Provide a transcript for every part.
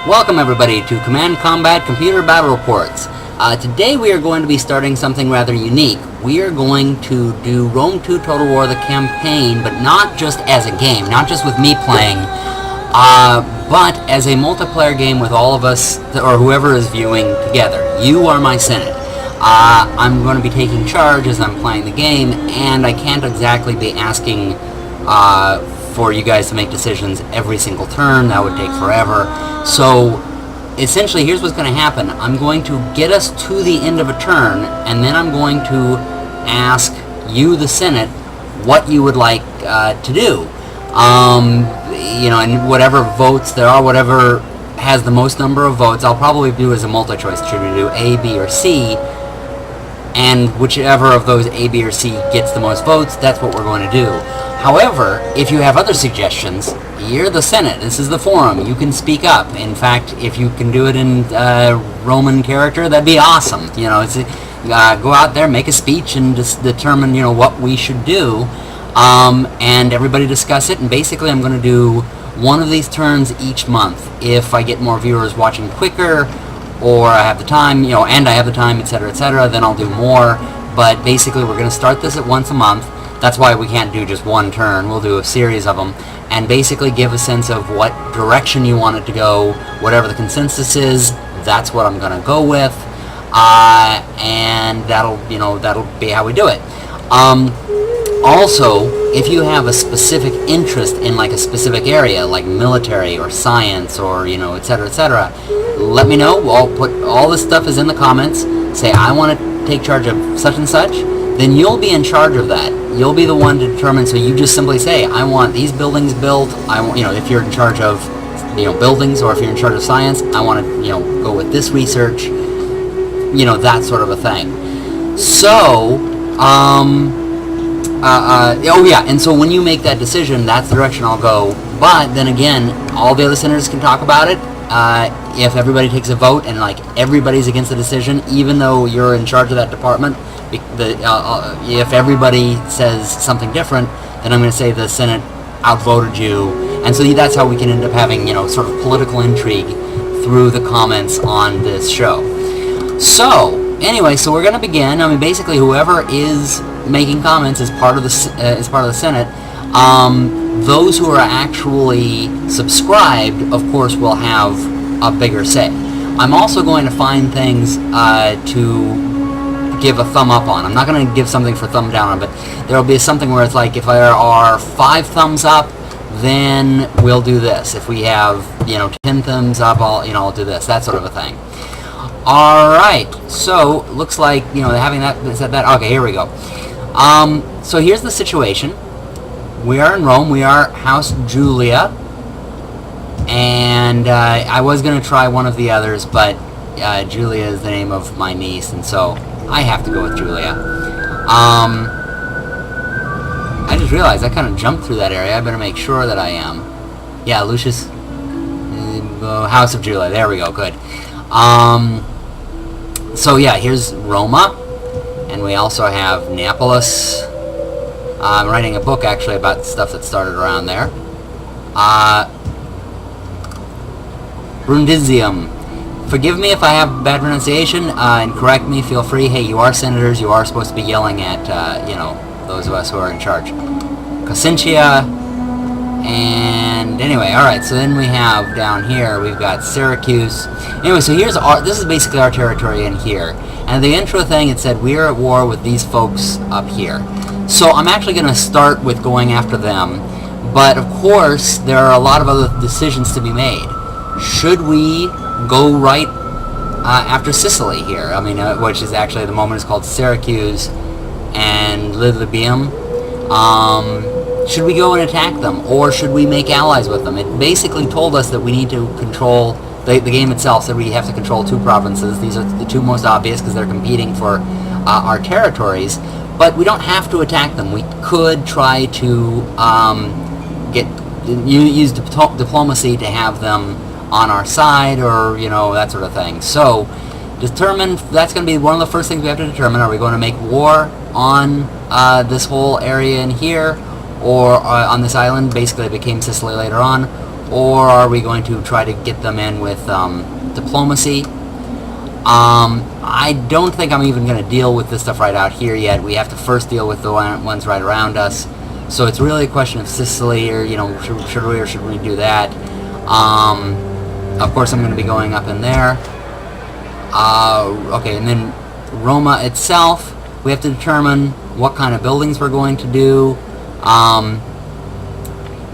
Welcome everybody to Command Combat Computer Battle Reports. Today we are going to be starting something rather unique. We are going to do Rome 2 Total War the campaign, but not just as a game, not just with me playing, but as a multiplayer game with all of us, or whoever is viewing together. You are my Senate. I'm going to be taking charge as I'm playing the game, and I can't exactly be asking for you guys to make decisions every single turn. That would take forever. So essentially, here's what's going to happen. I'm going to get us to the end of a turn, and then I'm going to ask you, the Senate, what you would like to do. And whatever votes there are, whatever has the most number of votes, I'll probably do as a multi-choice. Should we do A, B, or C? And whichever of those A, B, or C gets the most votes, that's what we're going to do. However, if you have other suggestions, you're the Senate. This is the forum. You can speak up. In fact, if you can do it in Roman character, that'd be awesome. It's go out there, make a speech, and just determine what we should do, and everybody discuss it. And basically, I'm going to do one of these turns each month. If I get more viewers watching quicker, or I have the time, and I have the time, etc., then I'll do more. But basically, we're going to start this at once a month. That's why we can't do just one turn. We'll do a series of them, and basically give a sense of what direction you want it to go. Whatever the consensus is, that's what I'm going to go with, and that'll be how we do it. Also, if you have a specific interest in like a specific area, like military or science or etc., let me know. I'll put all this stuff is in the comments. Say I want to take charge of such and such. Then you'll be in charge of that. You'll be the one to determine. So you just simply say, I want these buildings built. I want, if you're in charge of, buildings, or if you're in charge of science, I want to, go with this research. That sort of a thing. So, oh yeah, and so when you make that decision, that's the direction I'll go. But then again, all the other senators can talk about it. If everybody takes a vote and everybody's against the decision, even though you're in charge of that department, if everybody says something different, then I'm going to say the Senate outvoted you, and so that's how we can end up having sort of political intrigue through the comments on this show. So anyway, so we're going to begin. I mean, basically, whoever is making comments is part of the Senate. Those who are actually subscribed, of course, will have a bigger say. I'm also going to find things to give a thumb up on. I'm not going to give something for thumb down on, but there will be something where it's like, if there are 5 thumbs up, then we'll do this. If we have 10 thumbs up, I'll do this. That sort of a thing. All right. So looks like having that said that. Okay, here we go. So here's the situation. We are in Rome. We are House Julia, and I was going to try one of the others, but Julia is the name of my niece, and so I have to go with Julia. I just realized I kind of jumped through that area. I better make sure that I am. Yeah, Lucius, House of Julia. There we go. Good. So yeah, here's Roma, and we also have Neapolis. I'm writing a book actually about stuff that started around there. Brundisium. Forgive me if I have bad pronunciation, and correct me, feel free. Hey, you are senators, you are supposed to be yelling at, those of us who are in charge. Cosentia, and anyway, alright, so then we have down here, we've got Syracuse. Anyway, so this is basically our territory in here. And the intro thing, it said, we are at war with these folks up here. So I'm actually going to start with going after them, but of course, there are a lot of other decisions to be made. Should we go right after Sicily here? I mean, which is actually, at the moment is called Syracuse and Lilybaeum. Should we go and attack them, or should we make allies with them? It basically told us that we need to control, the game itself said we have to control 2 provinces. These are the 2 most obvious because they're competing for our territories, but we don't have to attack them. We could try to use diplomacy to have them on our side, or that sort of thing. So determine, that's going to be one of the first things we have to determine. Are we going to make war on this whole area in here, or on this island? Basically it became Sicily later on, or are we going to try to get them in with diplomacy? I don't think I'm even going to deal with this stuff right out here yet. We have to first deal with the ones right around us. So it's really a question of Sicily, or, you know, should we or should we do that? Of course I'm going to be going up in there. Okay, and then Roma itself, we have to determine what kind of buildings we're going to do.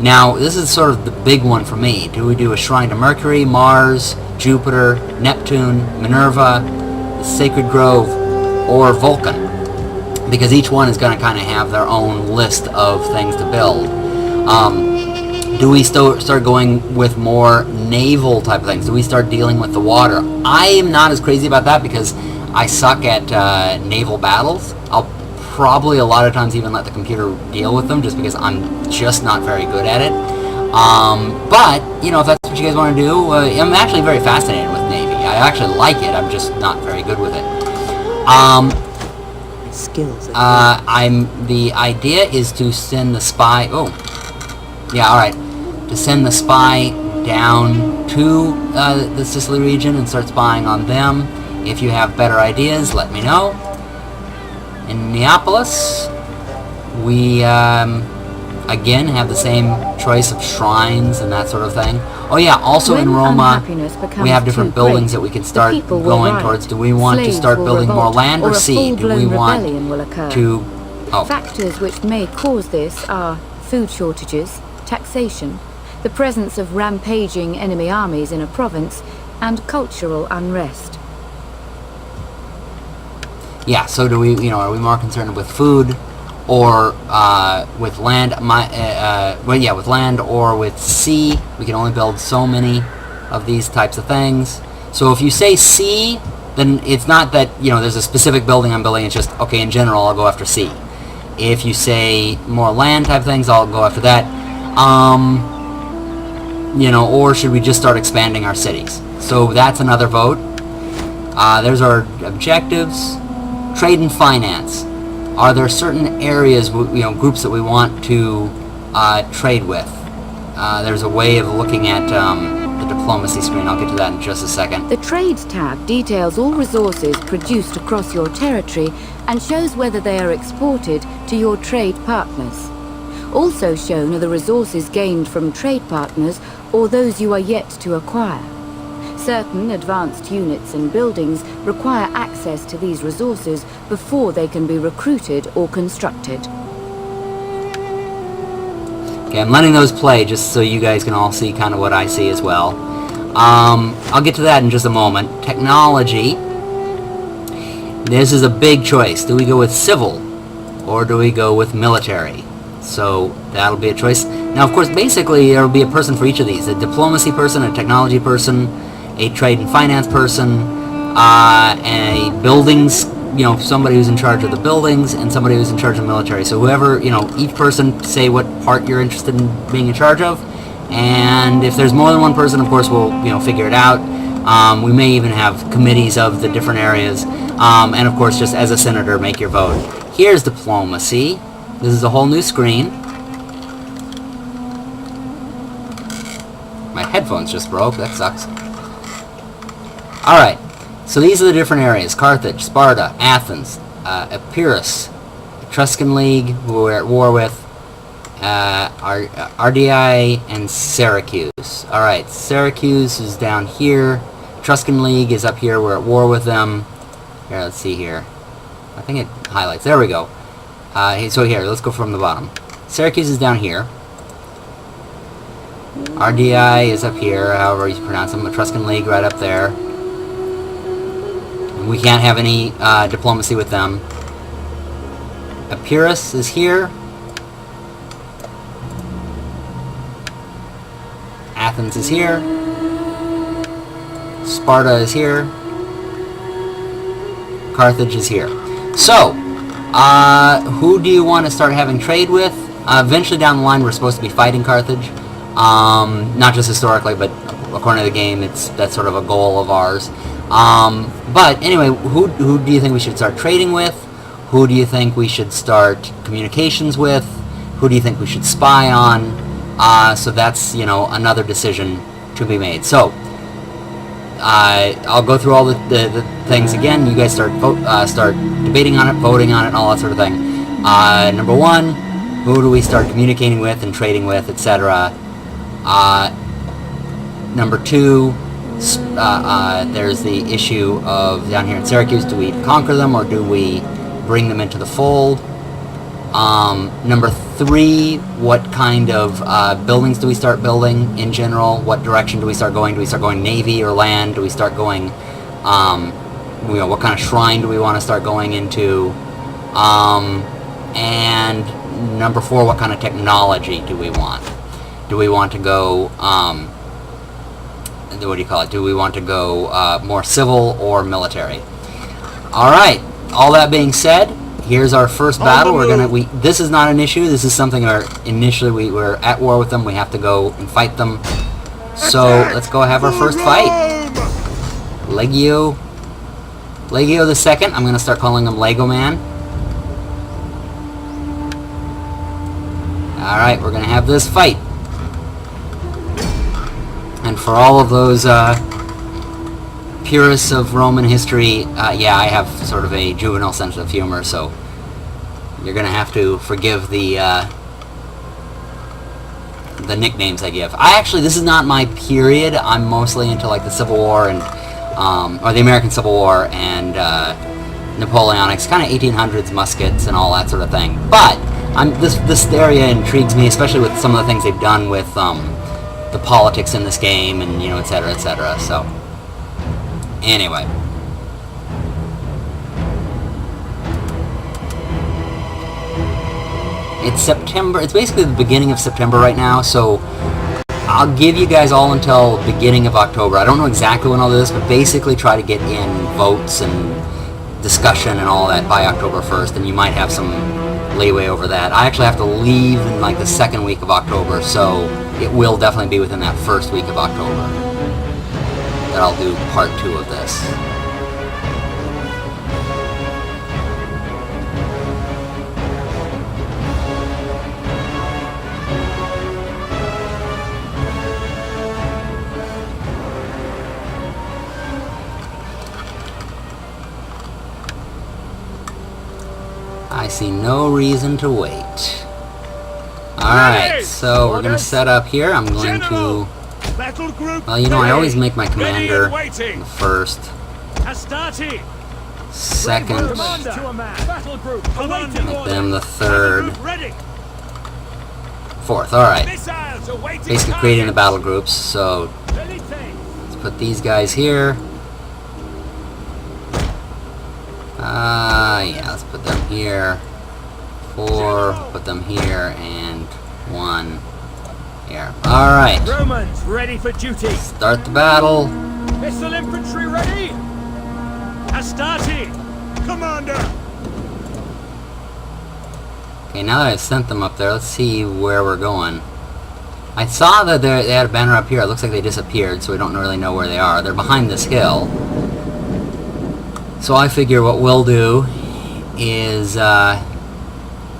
Now, this is sort of the big one for me. Do we do a shrine to Mercury, Mars, Jupiter, Neptune, Minerva, the Sacred Grove, or Vulcan? Because each one is going to kind of have their own list of things to build. Do we start going with more naval type of things? Do we start dealing with the water? I am not as crazy about that because I suck at naval battles. I'll probably a lot of times even let the computer deal with them just because I'm just not very good at it. But, you know, if that's what you guys want to do, I'm actually very fascinated with Navy. I actually like it, I'm just not very good with it. Skills. The idea is to send the spy, to send the spy down to the Sicily region and start spying on them. If you have better ideas, let me know. In Neapolis, we again have the same choice of shrines and that sort of thing. Oh yeah, also in Roma, we have different buildings that we can start going towards. Do we want to start building more land or sea? Do we want to... Factors which may cause this are food shortages, taxation, the presence of rampaging enemy armies in a province, and cultural unrest. Yeah, so do we, you know, are we more concerned with food or with land? With land or with sea. We can only build so many of these types of things. So if you say sea, then it's not that, you know, there's a specific building I'm building. It's just, okay, in general, I'll go after sea. If you say more land type things, I'll go after that. You know, or should we just start expanding our cities? So that's another vote. There's our objectives. Trade and finance. Are there certain areas, you know, groups that we want to trade with? There's a way of looking at the diplomacy screen. I'll get to that in just a second. The Trades tab details all resources produced across your territory and shows whether they are exported to your trade partners. Also shown are the resources gained from trade partners or those you are yet to acquire. Certain advanced units and buildings require access to these resources before they can be recruited or constructed. Okay, I'm letting those play just so you guys can all see kind of what I see as well. I'll get to that in just a moment. Technology. This is a big choice. Do we go with civil or do we go with military? So that'll be a choice. Now, of course, basically there will be a person for each of these. A diplomacy person, a technology person, a trade and finance person, a buildings, you know, somebody who's in charge of the buildings, and somebody who's in charge of the military. So whoever, you know, each person say what part you're interested in being in charge of, and if there's more than one person, of course, we'll, you know, figure it out. We may even have committees of the different areas, and of course, just as a senator, make your vote. Here's diplomacy. This is a whole new screen. My headphones just broke. That sucks. Alright, so these are the different areas. Carthage, Sparta, Athens, Epirus, Etruscan League, who we're at war with, RDI, and Syracuse. Alright, Syracuse is down here. Etruscan League is up here. We're at war with them. Here, let's see here. I think it highlights. There we go. So here, let's go from the bottom. Syracuse is down here. RDI is up here, however you pronounce them. Etruscan League right up there. We can't have any diplomacy with them. Epirus is here. Athens is here. Sparta is here. Carthage is here. So, who do you want to start having trade with? Eventually down the line we're supposed to be fighting Carthage. Not just historically, but according to the game, that's sort of a goal of ours. But anyway, who do you think we should start trading with? Who do you think we should start communications with? Who do you think we should spy on? So that's, you know, another decision to be made. So I'll go through all the things again. You guys start debating on it, voting on it, and all that sort of thing. Number one, who do we start communicating with and trading with, etc. Number two, there's the issue of down here in Syracuse, do we conquer them or do we bring them into the fold? Number three, what kind of buildings do we start building in general? What direction do we start going? Do we start going navy or land? Do we start going, you know, what kind of shrine do we want to start going into? And number four, what kind of technology do we want? Do we want to go, what do you call it? Do we want to go more civil or military? All right. All that being said, here's our first battle. This is not an issue. This is something where initially we were at war with them. We have to go and fight them. So let's go have our first fight. Legio the Second. I'm gonna start calling him Lego Man. All right, we're gonna have this fight. And for all of those purists of Roman history, yeah, I have sort of a juvenile sense of humor, so you're gonna have to forgive the nicknames I give. This is not my period. I'm mostly into like the Civil War and or the American Civil War and Napoleonics, kind of 1800s muskets and all that sort of thing. But this area intrigues me, especially with some of the things they've done with the politics in this game and, you know, etc., etc. So anyway, it's September. It's basically the beginning of September right now, so I'll give you guys all until beginning of October. I don't know exactly when I'll do this, but basically try to get in votes and discussion and all that by October 1st, and you might have some leeway over that. I actually have to leave in like the second week of October, so it will definitely be within that first week of October that I'll do part 2 of this. I see no reason to wait. Alright, so we're going to set up here. I'm going to... Well, you know, I always make my commander the first, second, make them the third, fourth. Alright. Basically creating the battle groups, so let's put these guys here. Yeah, let's put them here. 4, put them here, and 1 here. Alright. Romans ready for duty. Start the battle. Missile infantry ready. Astarte, commander. Okay, now that I've sent them up there, let's see where we're going. I saw that they had a banner up here. It looks like they disappeared, so we don't really know where they are. They're behind this hill. So I figure what we'll do is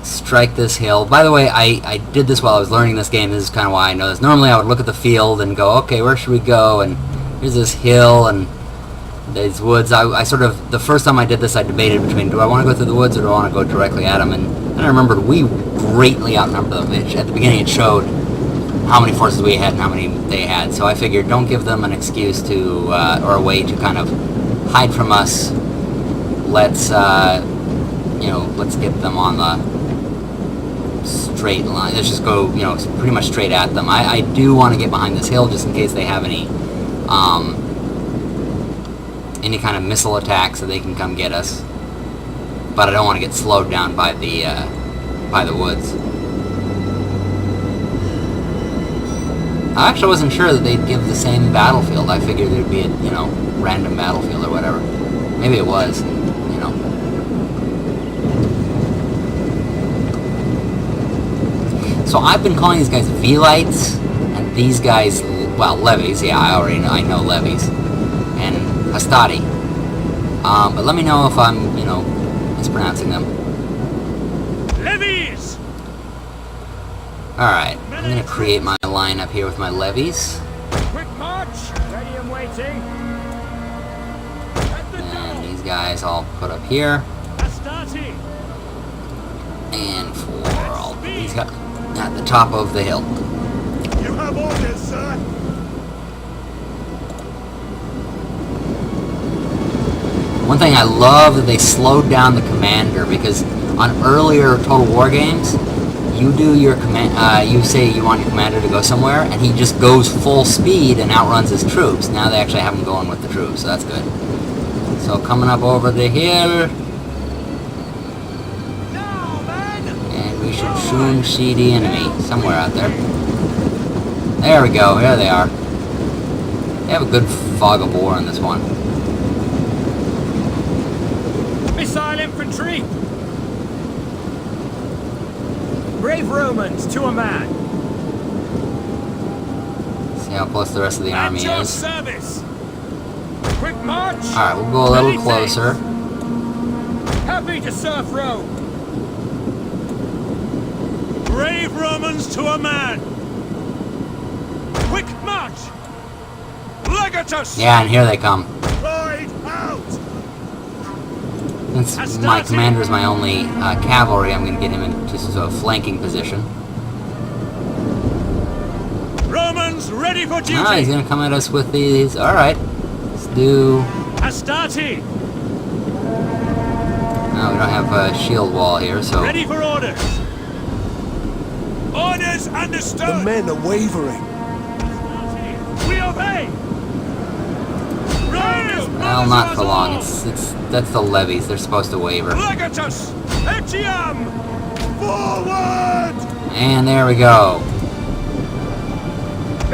strike this hill. By the way, I did this while I was learning this game. This is kind of why I know this. Normally I would look at the field and go, okay, where should we go? And here's this hill and these woods. I sort of, the first time I did this, I debated between, do I want to go through the woods or do I want to go directly at them? And then I remembered we greatly outnumbered them. At the beginning it showed how many forces we had and how many they had. So I figured don't give them an excuse to, or a way to kind of hide from us. Let's, you know, let's get them on the straight line. Let's just go, you know, pretty much straight at them. I do want to get behind this hill just in case they have any kind of missile attacks so they can come get us. But I don't want to get slowed down by the woods. I actually wasn't sure that they'd give the same battlefield. I figured there'd be a, you know, random battlefield or whatever. Maybe it was, you know. So I've been calling these guys Velites, and these guys, well, levies. Yeah, I know levies, and Hastati. But let me know if I'm, you know, mispronouncing them. Levies. All right. I'm gonna create my line up here with my levies. Quick march! Ready and waiting. At the And double. these guys I'll put up here. Astarte! And for all these guys at the top of the hill. You have orders, sir! One thing I love that they slowed down the commander, because on earlier Total War games, you do your command. You say you want your commander to go somewhere, and he just goes full speed and outruns his troops. Now they actually have him going with the troops, so that's good. So coming up over the hill, Now, men! and we should soon see the enemy somewhere out there. There we go. Here they are. They have a good fog of war on this one. Missile infantry! Brave Romans to a man! See how close the rest of the army At your is. service! Quick march! Alright, we'll go a little Many closer. thanks. Happy to serve Rome! Brave Romans to a man! Quick march! Legatus! Yeah, and here they come. Ride out! Since my commander is my only cavalry, I'm going to get him into sort of flanking position. Romans ready for duty! Ah, he's going to come at us with these. Alright, let's do... Astarte! No, we don't have a shield wall here, so... Ready for orders! Orders understood! The men are wavering. Astarte, we obey! Rome is Well, not for long. That's the levies. They're supposed to waver. Legatus! Etiam! Forward! And there we go.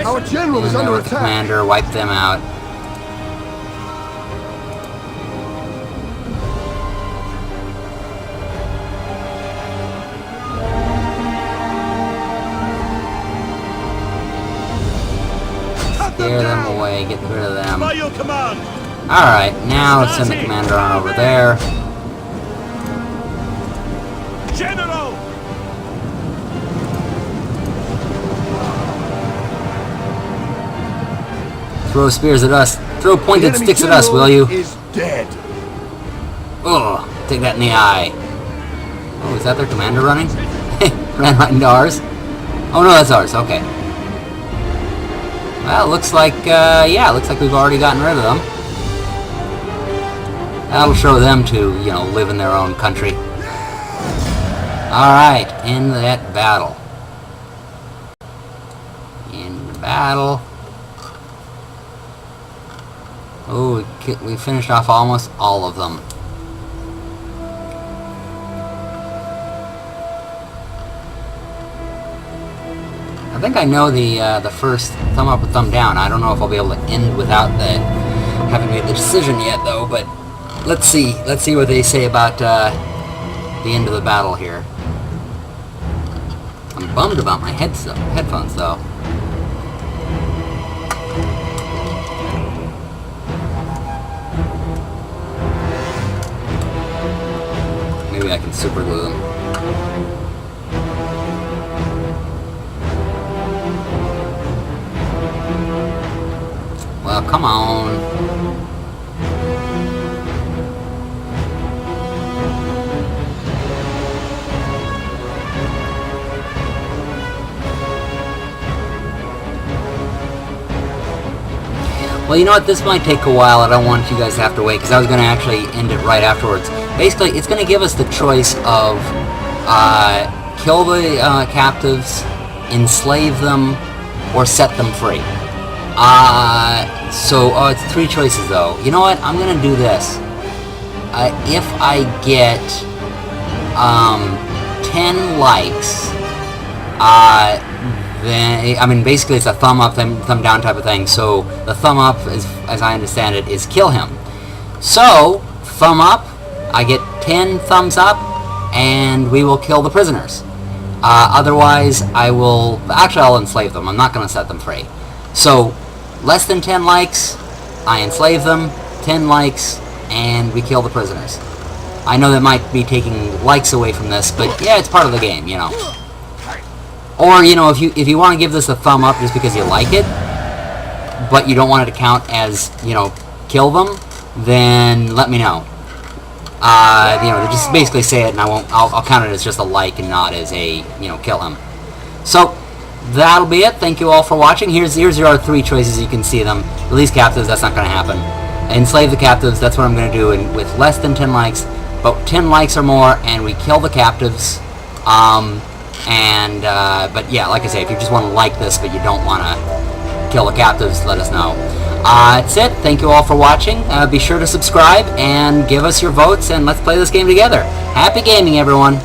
Our general And is there under with the attack. commander, wipe them out. Cut them Scare them down! away, get rid of them. By your command! Alright, now let's send the commander on over there. General! Throw spears at us. Throw The pointed enemy sticks at us, general will you? is dead. Ugh, take that in the eye. Oh, is that their commander running? Ran right into ours? Oh no, that's ours, okay. Well, looks like, yeah, looks like we've already gotten rid of them. That'll show them to, you know, live in their own country. Alright, in that battle. In the battle. Oh, we finished off almost all of them. I think I know the first thumb up or thumb down. I don't know if I'll be able to end without that. Haven't made the decision yet, though. But let's see. Let's see what they say about the end of the battle here. I'm bummed about my headphones, though. Maybe I can super glue them. Well, come on. Well, you know what? This might take a while. I don't want you guys to have to wait, because I was going to actually end it right afterwards. Basically, it's going to give us the choice of kill the captives, enslave them, or set them free. It's 3 choices, though. You know what? I'm going to do this. If I get 10 likes, then, I mean, basically it's a thumb up, thumb down type of thing. So the thumb up, as I understand it, is kill him. So, thumb up, I get 10 thumbs up, and we will kill the prisoners. Otherwise, I'll enslave them. I'm not going to set them free. So, less than 10 likes, I enslave them. 10 likes, and we kill the prisoners. I know that might be taking likes away from this, but yeah, it's part of the game, you know. Or, you know, if you want to give this a thumb up just because you like it, but you don't want it to count as, you know, kill them, then let me know. You know, just basically say it, and I'll count it as just a like and not as a, you know, kill him. So that'll be it. Thank you all for watching. Here's your 3 choices. You can see them. Release captives. That's not going to happen. Enslave the captives. That's what I'm going to do. And with less than 10 likes, but 10 likes or more, and we kill the captives. But yeah, like I say, if you just want to like this, but you don't want to kill the captives, let us know. That's it. Thank you all for watching. Be sure to subscribe and give us your votes, and let's play this game together. Happy gaming, everyone.